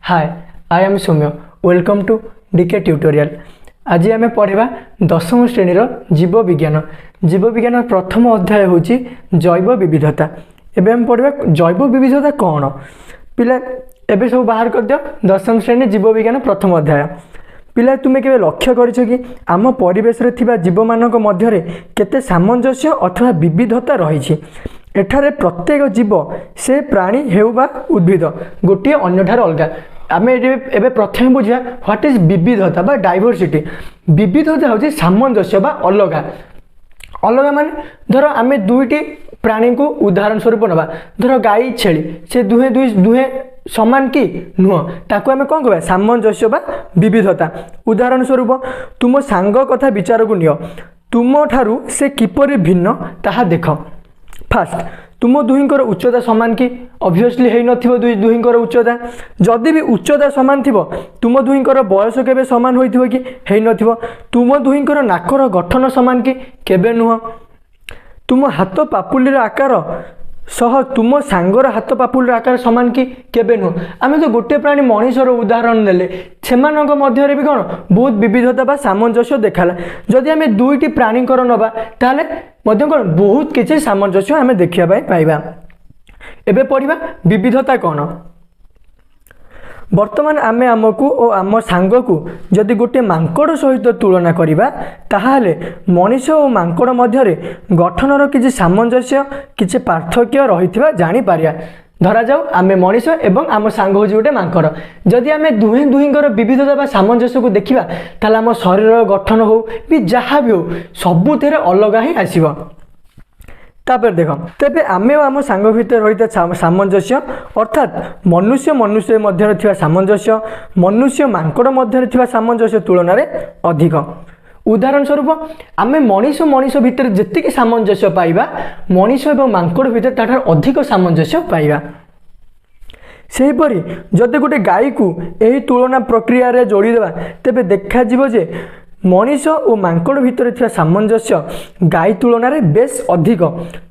Hi I am Saumya welcome to DK tutorial. आज आम पढ़ा दशम श्रेणीर जीव विज्ञान प्रथम अध्याय हूँ जैव विविधता। एबे हम पढ़ा जैव विविधता कौन पिला एबे सब बाहर कर दियो। दशम श्रेणी जीव विज्ञान प्रथम अध्याय पिला तुम्हें केवे लक्ष्य करिछ कि आम परिवेश रे थिबा जीव मानक मध्यरे केते सामंजस्य अथवा विविधता रही। एठारे प्रत्येक जीव से प्राणी हेउ बा उद्भिद गोटे अन्यठार अलग। आम एबे प्रथम बुझा व्हाट इज विविधता बा डाइवर्सिटी। विविधता हूँ सामंजस्य बा अलग अलग मान धर आम दुईटी प्राणी को उदाहरण स्वरूप नवा। धर गाई छेली से दुहे दुहे समान कि नुह ताकू आम कौन कह सामंजस्य बा विविधता। उदाहरण स्वरूप तुम सांग कथा विचार को नियो तुम ठारू से किपरि भिन्न ताहा देख। फास्ट तुम दुहींकर उच्चता समान कि ऑब्वियसली है नथिबो दुहींकर उच्चता। जदि भी उच्चता समान थिबो तुम दुहींकर बयस केबे समान होइथिबो कि है नथिबो। तुम दुहींकर नाकर गठन समान कि केबे नुह। तुम हाथ पापुलीर आकार सह तुम सांगर हाथ पापुलीर आकार समान कि केबे नुह। आम तो गोटे प्राणी मनीषर उदाहरण नेले सेमानक मध्यरे भी कौन बहुत विविधता बा सामंजस्य देखाला। जदि आम दुईटी प्राणीकर नबा ताले मध्य कौन बहुत किसी सामंजस्य आम देखा पाइबा। एबे पढ़िबा विविधता कौन। वर्तमान आमे आमको और आम सांग को जदि गोटे मांकड़ सहित तुलना करिबा ताहाले मनीष और मांकड़ मध्यरे गठनर किछि सामंजस्य किछि पार्थक्य रहिथिबा जानि पारिया। धरा जाऊ आमे मनीष एवं आम सांग हो गोटे मांकड़। जदि आमे दुहे दुहींकर विविधता बा सामंजस्य को देखिबा ताले आम शरीर गठन हो भी जहाँ भी हो सबुथिरे अलग ही आसीबो। तापर देख तेबे आमे आम सांग भितर रही सामंजस्य अर्थात मनुष्य मध्य थिबा सामंजस्य मनुष्य मांकड़ मध्य थिबा सामंजस्य तुलन में अधिक। उदाहरण स्वरूप आमे मनीष भितर जेतिक सामंजस्य पाइबा मनीष एवं मांकड़ भितर ताठार अधिक सामंजस्य पाइबा। सेहीपरि जदि गोटे गाई को यही तुलना प्रक्रिया रे जोड़ी देबा तेबे देखा जिवो जे मनीष और मांकड़ भितर थिबा सामंजस्य गाई तुलन में बेस अधिक।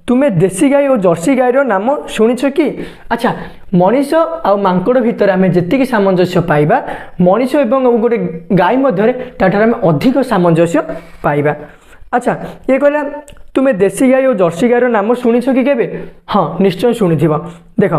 तुम्हें देसी गाई और जर्सी गाईर नाम शुणिछ कि? अच्छा मनीष आ मांकड़ भितर आम जी सामंजस्य पाइबा मनीष एवं गोटे गाई मध्य ताठार आम अधिक सामंजस्य पाइबा। अच्छा ये कहला तुम्हें देसी गाई और जर्सी गाईर नाम शुणिछ कि केबे? हाँ निश्चय शुणिथिबो। देख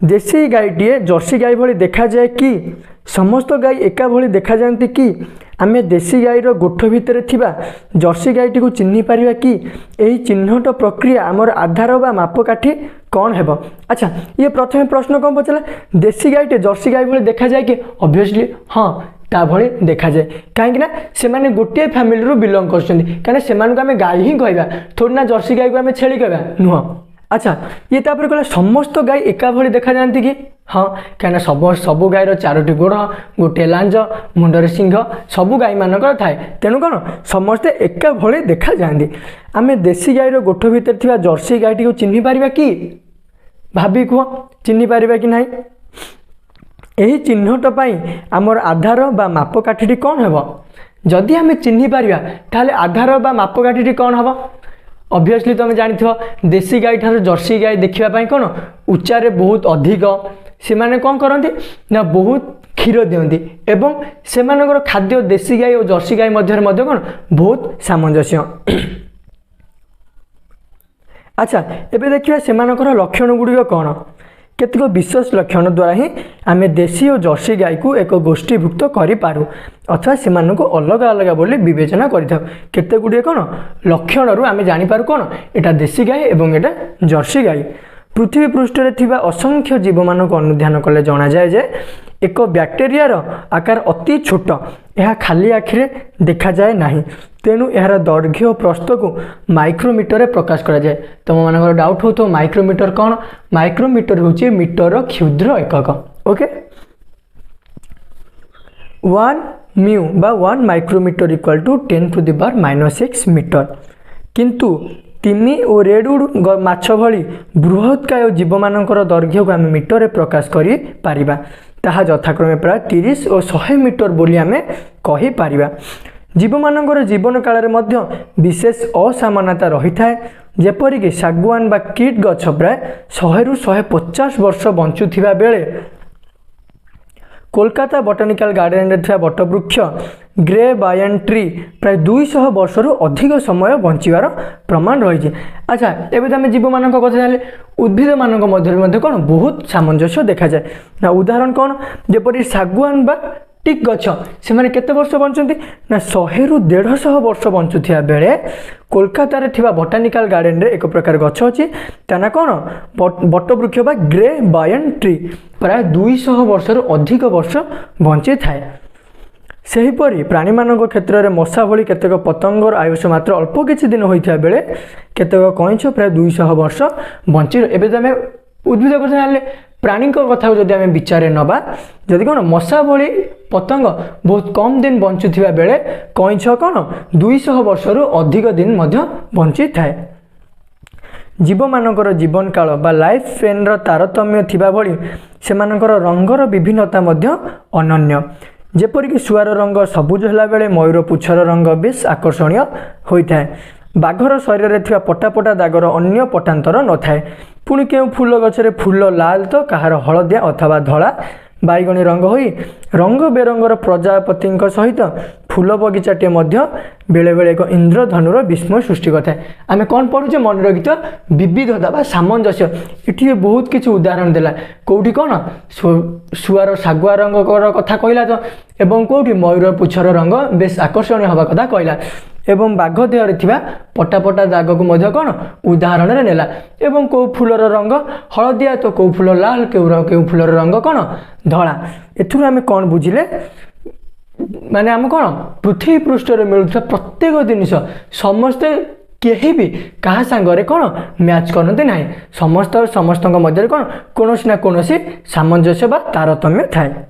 देसी गाईटीए जर्सी गाई भली देखा जाए कि? समस्त गाई एका भली देखा जाती कि? आमे देसी गाईर गोठ भितर थिबा जर्सी गाईटी को चिन्ह पारिबा कि? एही चिन्हट प्रक्रिया आमर आधार बा मापकाठी कौन हेबो? अच्छा ये प्रथम प्रश्न कौन पचला देसी गाईटे जर्सी गाई भली देखा जाए कि? ऑब्वियसली हाँ ता भली देखा जाए। कहीं से माने गोटे फैमिली रू बिलोंग करछन्ती कने सेमान को आमे गाई ही कहबा थोड़ी ना जर्सी गाई को आमे छेली कहबा नुह। अच्छा ये तापर कहला समस्त गाई एका भली देखा जाती कि? हाँ कहीं सबू गाईर चारोटी गोड़ गोटे लांज मुंडरे सिंह सबू गाई मानक थाए तेणु कौन समस्ते एका भली देखा जाती। आमे देसी गाईर गोठ भितर थिबा जर्सी गाईटी को चिन्ह पारिबा कि? भाबी कह चिन्ह पारिबा कि नहीं? यही चिन्हट पाई आमर आधार बा मापकाठी कौन हेबो? जदि आमे चिन्ह पारिबा ताले आधार बा मापकाठी कौन हेबो? ऑब्वियसली तुम जानिथो देसी गाई ठार जर्सी गाई देखिबा पई कोन उच्चारे बहुत अधिक से माने कौन करती ना बहुत क्षीर दियंती एवं सेमानकर खाद्य देसी गाई और जर्सी गाई मध्य कौन बहुत सामंजस्य। अच्छा एबे देखिबा सेमानकर लक्षण गुड़िक कौन? केतक विशेष लक्षण द्वारा ही आम देसी और जर्सी गाई को एक गोष्ठीभुक्त करूँ अथवा से अलग अलग बोली विवेचना करते गुड़े कौन लक्षण रू आम जापर कौन एटा देसी गाई एवं एटा जर्सी गाई। पृथ्वी पृष्ठ रे थिबा असंख्य जीव मानक अनुध्यान कले जना जाए जे एक बैक्टेरियार आकार अति छोट यह खाली आखिरे देखा जाए नहीं तेणु यार दैर्घ्य और प्रस्थ को माइक्रोमीटर प्रकाश करा जाए। तुम मानकर डाउट हो तो माइक्रोमीटर कौन? माइक्रोमीटर होची मीटर क्षुद्र एकक। ओके 1 म्यू बा 1 माइक्रोमीटर इक्वल टू 10⁻⁻6 मीटर। किंतु तिमी और रेडवुड माछ भली बृहत्काय जीव मानकर दैर्घ्य को आम मीटर प्रकाश करि पारिबा ताहा यथाक्रमे प्राय 30 और 100 मीटर बोली आमे कहि पारिबा। जीव मानकर जीवन काल रे मध्य विशेष असामानता रही थाए जेपरिक सागवान बा किट गछ प्राय 100 ରୁ 150 वर्ष बंचुथिबा बेले कोलकाता बटानिकल गार्डन रे थिया बटवृक्ष ग्रे बायन ट्री प्राय 200 वर्ष अधिक समय बंचार प्रमाण रही। अच्छा एवं आम जीव मान कथा उद्भिद मान कौन बहुत सामंजस्य देखा जाए ना। उदाहरण कौन जपरी सागुआन बा टिक गछ से माने केते वर्ष बंचती ना 100 ରୁ 150 वर्ष बंचुथिया बेले कोलकाता रे थिबा बटानिकल गार्डन रे एक प्रकार गछ अछि ता कौन बटवृक्ष बा ग्रे बायन ट्री प्राय 200 वर्ष ରୁ अधिक वर्ष बंची थाए। सेहीपरि प्राणी मान क्षेत्र में मशा भली केतेक पतंगर आयुष मात्र अल्प किछि दिन होइथिया बेले केतेक कइंछ प्राय 200 वर्ष बंची। एबे आमे उद्भिद कथा प्राणी कथा जदि आम विचार नवा जदि कौन मशा भली पतंग बहुत कम दिन बंचुथिबा बेले कइंछ कौन 200 वर्ष ରୁ अधिक दिन मध्य बंची थाए। जीव मानकर जीवन काल बा लाइफ स्पेन रो तारतम्य थिबा भली सेमानकर रंगर विभिन्नता मध्य अनन्य। जेपरिक शुआर रंग सबुज होला बेले मयूर पुछर रंग बेस आकर्षणीय होइथाए। बाघर शरीर में थिबा पटा पटा दागर अन्य पटांतर न थाए। पुणी के फूल गछरे फूल लाल तो कहार हलदिया अथवा धला बैगणी रंग होई रंग बेरंगर प्रजापति सहित फूल बगीचाटे बेले बेले एक इंद्रधनुर विस्मय सृष्टि करता है। आम कौन पढ़ुचे मन रखिथ विविधता बा सामंजस्य ये बहुत किसी उदाहरण देला कौटी कौन शुआर सागुआ रंग कथा कहला तो एवं कौटी मयूर पुछर रंग बेस आकर्षणीय हवा कथा कहला एवं बाघ देहरे थिबा पटा पटा दाग को मध्य कौन उदाहरण रे नेला एवं कौ फूलर रंग हलदिया तो कौ फूल लाल केउ फूलर रंग कौन धला। एथुर आम कौन बुझिले माने आम कौन पृथ्वी पृष्ठ रे मिलुथा प्रत्येक जिनिस समस्ते केही भी कहा सांगरे कौन मैच करते ना समस्त मध्य कौन कोनोसी ना कोनोसी सामंजस्य बा तारतम्य थाए।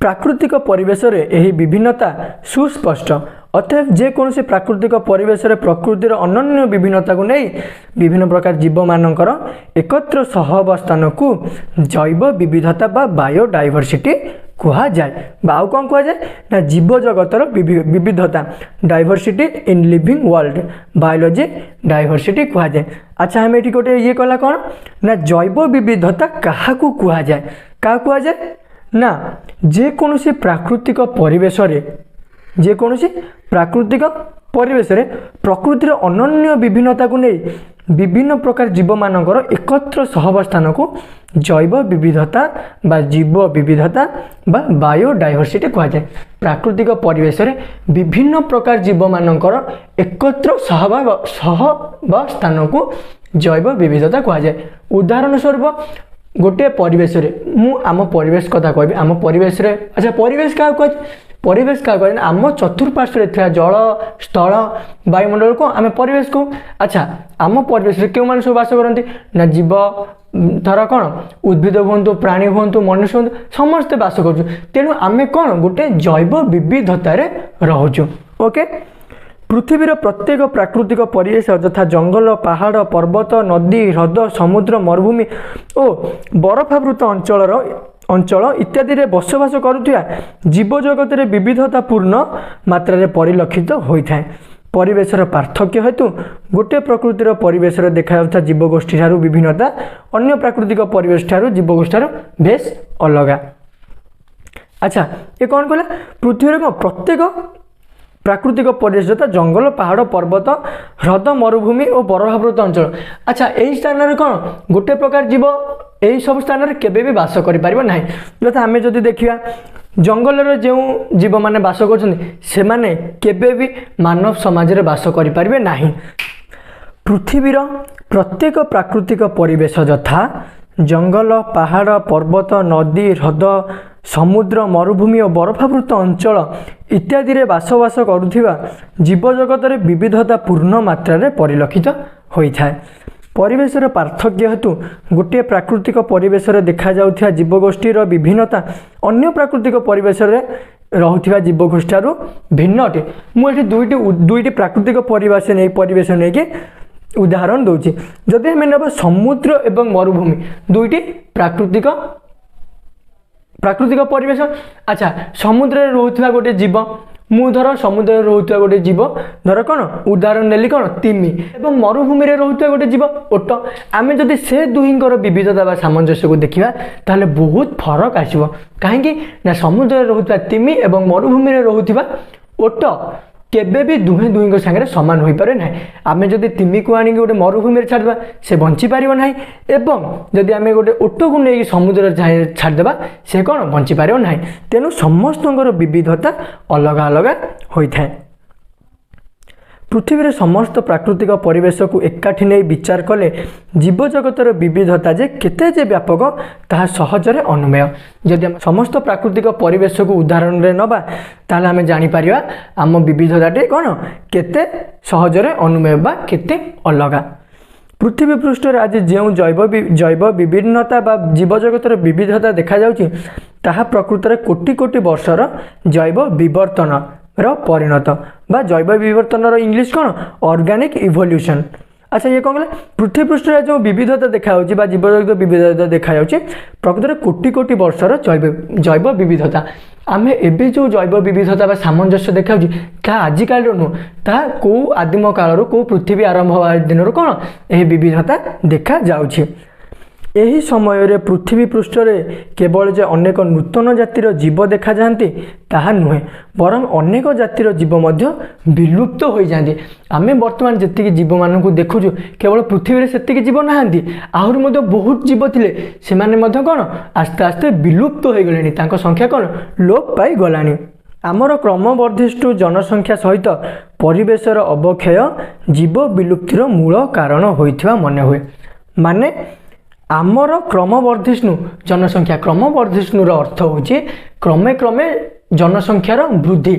प्राकृतिक परिवेश रे एही विभिन्नता सुस्पष्ट अतएव जेकोसी प्राकृतिक परिवेश रे प्रकृतिर अनन्य विभिन्नता को नहीं विभिन्न प्रकार जीव मानकर एकत्र सहअवस्थान को जैव विविधता बा बायोडाइवर्सिटी कहा जाए आउ कौन कह जाए ना जीव जगतर विविधता diversity in living world biology diversity कहा जाए। अच्छा हमें ये गोटे ये कहला कौन ना जैव विविधता क्या कहा जाए क्या कहा जाए ना जेकोसी प्राकृतिक परिवेश रे जेकोसी प्राकृतिक परिवेश रे प्रकृतिर अनन्य विभिन्नता को नहीं विभिन्न प्रकार जीव मानकर एकत्र सहअवस्थान को जैव विविधता बा जीव विविधता बा बायोडाइवर्सिटी कहा जाए। प्राकृतिक परिवेश रे विभिन्न प्रकार जीव मानकर एकत्र सहअवस्थान को जैव विविधता कहा जाए। उदाहरण स्वरूप गोटे परिवेश रे मु आम परिवेश कथा कहबी आम परिवेश रे अच्छा परिवेश क्या परिवेश क्या कह आम चतुर्पार्श्व थे जल स्थल वायुमंडल को आम परिवेश को अच्छा आम परिवेश क्यों मैंने सब बास करती ना जीव धर कौन उद्भिद हूँ प्राणी हूँ मनुष्य हूँ समस्ते बास कर तेणु आम कौन गोटे जैव विविधतार रोचु। ओके पृथ्वीर प्रत्येक प्राकृतिक परिवेश यथा जंगल पहाड़ पर्वत नदी ह्रद समुद्र मरुभूमि और बरफावृत अंचल इत्यादि रे बसवास करुथिया जीव जगत रे विविधतापूर्ण मात्रा रे परिलक्षित होइथाय। परिवेशर पार्थक्य हेतु गोटे प्रकृतिर परिवेश देखा जाउथा जीवगोष्ठी ठारू विभिन्नता अन्य प्राकृतिक परिवेश ठारू जीवगोष्ठी ठारू बेस अलगा। अच्छा ये कौन कहला पृथ्वी को प्रत्येक प्राकृतिक परिवेश जता जंगल पहाड़ पर्वत ह्रद मरुभूमि और बरफावृत अंचल अच्छा यही स्थान में कौन गोटे प्रकार जीव यही सब स्थान में केबे भी बास कर ना जथा आम जदि देखा जंगल जो जीव मैंने बास कर भी मानव समाज रे बास करें ना। पृथ्वीर प्रत्येक प्राकृतिक परिवेश यथा जंगल पहाड़ पर्वत नदी ह्रद समुद्र मरुभूमि और बरफावृत अंचल इत्यादि रे बासवास करुथिबा जीव जगत रे विविधतापूर्ण मात्रा रे परिलक्षित होइथाय। परिवेशर पार्थक्य हेतु गोटे प्राकृतिक परिवेश देखा जाउथिबा जीवगोष्ठीर विभिन्नता अन्य प्राकृतिक परिवेश रहुथिबा जीवगोष्ठी भिन्न अटे। मुझे दुईटी प्राकृतिक परिवेश नहीं कि उदाहरण दूची जदि आम ना समुद्र एवं मरुभूमि दुईटी प्राकृतिक परिवेश अच्छा समुद्र रे रोथुवा गोटे जीव मु धर समुद्र रोहुवा गोटे जीव धर कौन उदाहरण नेली कौन तिमी एवं मरुभूमि रे रोहुवा गोटे जीव ओट आमे जदि से दुहींकर विविधता बा सामंजस्य को देखिबा ताले बहुत फरक आसीबो काहेकि ना समुद्र रे रोहुवा तिमी एवं मरुभूमि रे रोहुवा ओट केबे भी दुहे दुहींक संगे समान हो पारे ना आमे जदि तिमी को आनी गोटे मरुभूमि रे छाड़बा से बंची पारिबो नाही एवं जदि आमे गोटे ओट को नै समुद्र रे छाड़देबा से कौन बंची पारिबो नाही तेनु समस्तंकर विविधता अलग अलग होइथाय पृथ्वी रे समस्त प्राकृतिक परिवेश को एकाठी नहीं विचार कले जीव जगतर विविधता जे केते जे व्यापक ताहा सहजरे अनुमेय जदि हम समस्त प्राकृतिक परिवेश को उदाहरण रे नबा ताले आमे जानि परिबा आम विविधताटे कोन केते सहजरे अनुमेय बा केते अलगा पृथ्वी पृष्ठ आज जो जैव विभिन्नता बा जीव जगतर विविधता देखा जाउची ताहा प्रकृत रे कोटि कोटि वर्षर जैव विवर्तन रो परिणत बा जैव विवर्तन रो इंग्लिश कौन ऑर्गेनिक इवोल्यूशन अच्छा ये कौन पृथ्वी पृष्ठ जो विविधता देखा बा जीव जगत विविधता देखा प्रकृत में कोटि कोटि वर्षर जैव विविधता आमे एबे जो जैव विविधता बा सामंजस्य देखा क्या आजिकाल नुह ता कौ आदिम काल कौ पृथ्वी आरंभ हवा दिन कौन यह विविधता देखा जाउछि एही समय रे पृथ्वी पृष्ठ रे केवल जे अनेक नूतन जातिर जीव देखा जाती ताहा नुहे बरं अनेक जातिर जीव मध्य विलुप्त हो जाती आमे वर्तमान जेतिक जीव मानकु देखुछु केवल पृथ्वी रे सेतिक जीव नाहांती आहुर मध्य बहुत जीव थिले से माने मध्य कोन आस्ते आस्ते विलुप्त हो गलेनी तांको संख्या कोन लोप पाई गलानी आमर क्रमवर्धिष्णु जनसंख्या सहित परिवेशर अवक्षय जीव विलुप्तिर मूल कारण होइथिबा मने हुए माने आमर क्रमवर्धिष्णु जनसंख्या क्रमवर्धिष्णुर अर्थ होची क्रमे क्रमे जनसंख्यार वृद्धि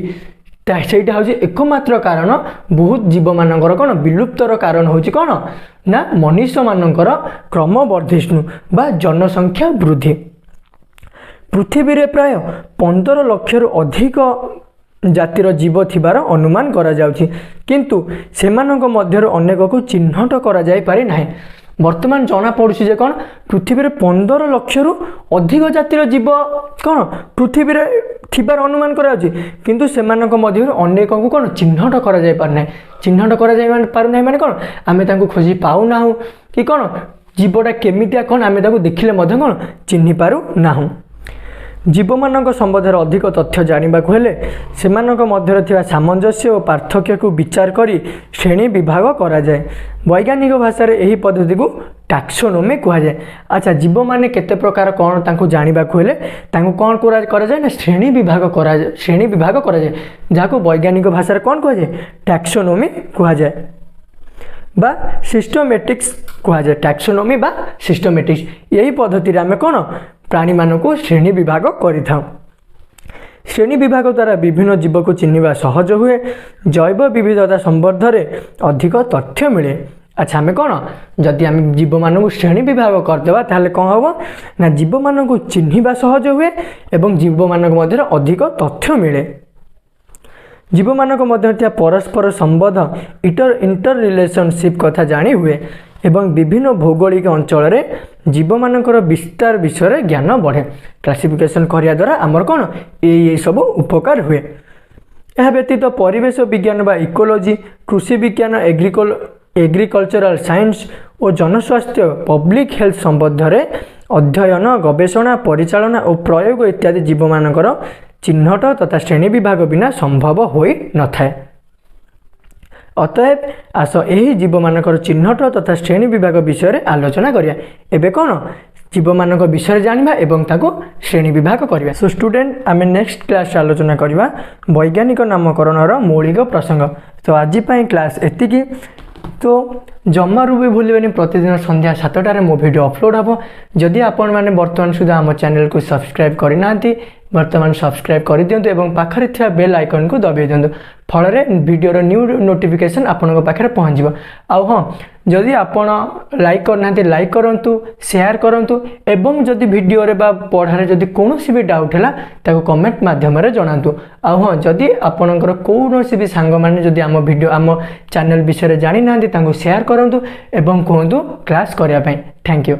सेटा हूँ एकमात्र कारण बहुत जीव मानकर कौन विलुप्तर कारण होची कौन ना मनुष्य मानकर क्रमवर्धिष्णु बा जनसंख्या वृद्धि पृथ्वी रे प्राय 15 लाख रु अधिक जातिर जीव थिबार अनुमान करा जाउछि किंतु सेमानक मध्यरु अनेक को चिन्हट करा जाय पारे नाही वर्तमान जना पड़ुछि जे कौन पृथ्वी रे 15 लाख रु अधिक जातिर जीव कौन पृथ्वी रे थिबार अनुमान करा जाउछि किंतु सेमानक मध्यरु अनेक को कौन चिन्हट करा जाय पार नाही चिन्हट करा जाय पार नाही माने कौन आमे तांको खोजी पाउ नाहु कि कौन जीवटा केमितिया कौन आमे ताको देखिले मध्य कौन चिन्हि पारु नाहु जीव मानक संबंध अधिक तथ्य जानिबा को हेले सेमानक मध्यरे थिबा सामंजस्य और पार्थक्य को विचार करी श्रेणी विभाग करा जाय वैज्ञानिक भाषा रे एही पद्धति को टैक्सोनॉमी कहा जाए अच्छा जीव माने केते प्रकार कौन तांको जानिबा को हेले तांको कौन करा जाय ना श्रेणी विभाग करा जाय जाको वैज्ञानिक भाषा रे कौन कहा जाय टैक्सोनॉमी कहा जाय बा सिस्टमेटिक्स कहा जाए टैक्सोनॉमी बा सिस्टमेटिक्स यही पद्धति रे आमे कौन प्राणी मानक श्रेणी विभाग करिथाउ श्रेणी विभाग द्वारा विभिन्न जीव को चिन्हिबा सहज हुए जैव विविधता संबंध में अधिक तथ्य मिले अच्छा आमे कौन जदि आम जीव मानक श्रेणी विभाग करदेबा ताहले कौन हम ना जीव मानक चिन्हिबा सहज हुए एवं जीव मानक मध्य अधिक तथ्य मिले जीव मानक मध्य परस्पर संबंध इंटर रिलेशनशिप कथा जानी हुए एवं विभिन्न भौगोलिक अंचल रे जीव मानकर विस्तार विषय ज्ञान बढ़े क्लासिफिकेशन करिया द्वारा आमर कौन ये सब उपकार हुए यह व्यतीत परिवेश विज्ञान बा इकोलॉजी कृषि विज्ञान एग्रीकल्चरल साइंस और जनस्वास्थ्य पब्लिक हेल्थ संबंध में अध्ययन गवेषणा परिचालना और प्रयोग इत्यादि जीव मानकर चिन्हट तथा श्रेणी विभाग बिना संभव होई न थाए अतएव आस यही जीव मानकर चिन्हट तथा श्रेणी विभाग विषय आलोचना करिया एबे कौन जीव मानक विषय जानिबा एवं ताको श्रेणी विभाग करिया सो स्टूडेंट आमे नेक्स्ट क्लास आलोचना करिबा वैज्ञानिक नामकरणर मौलिक प्रसंग तो आज पई क्लास एतिकी तो जमारू भी भूलिए प्रतिदिन संध्या 7टार मो वीडियो अपलोड हम जदि आपण मैंने बर्तमान सुधा आम चैनल को सब्सक्राइब करना बर्तमान सब्सक्राइब कर दिंतु एवं पाखरे थिया बेल आइकन को दबाई दिंतु फल वीडियोर न्यू नोटिफिकेशन आपण पाखे पहुँच आउ हाँ जदि आपण लाइक करना लाइक करूँ शेयर करूँ एवं जदि वीडियो बा पढ़ारे जदि कौन भी डाउट है ताको कमेंट माध्यम आउ हाँ जदि आपणकर कौन भी सांग मैंने जदि आम वीडियो आम चैनल विषय जानी ना शेयर करूँ एवं कहतु क्लास करने थैंक यू।